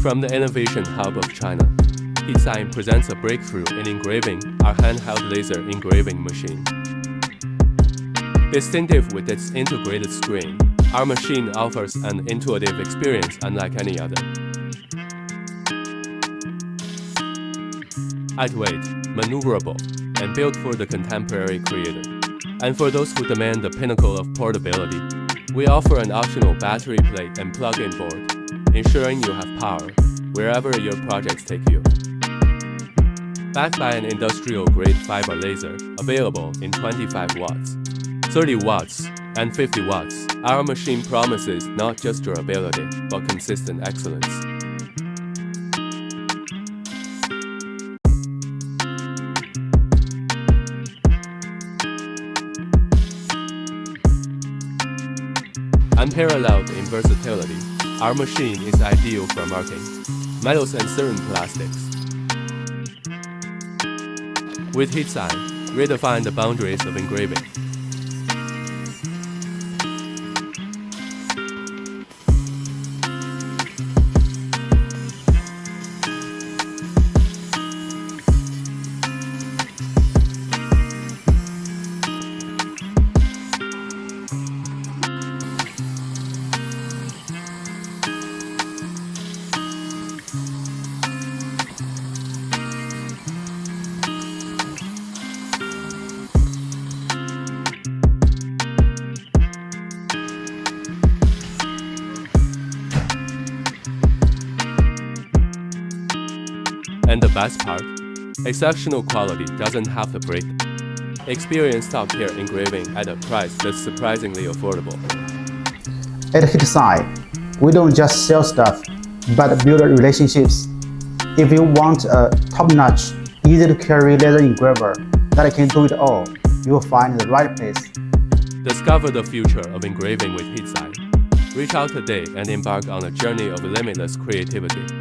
From the innovation hub of China, HeatSign presents a breakthrough in engraving, our handheld laser engraving machine. Distinctive with its integrated screen, our machine offers an intuitive experience unlike any other. Lightweight, maneuverable, and built for the contemporary creator. And for those who demand the pinnacle of portability, we offer an optional battery plate and plug-in board, ensuring you have power wherever your projects take you. Backed by an industrial-grade fiber laser available in 25 watts, 30 watts, and 50 watts, our machine promises not just durability, but consistent excellence. Unparalleled in versatility, our machine is ideal for marking, metals and certain plastics. With HeatSign, redefine the boundaries of engraving. And the best part, exceptional quality doesn't have to break. Experience top-tier engraving at a price that's surprisingly affordable. At HeatSign, we don't just sell stuff, but build relationships. If you want a top-notch, easy-to-carry laser engraver that can do it all, you will find the right place. Discover the future of engraving with HeatSign. Reach out today and embark on a journey of limitless creativity.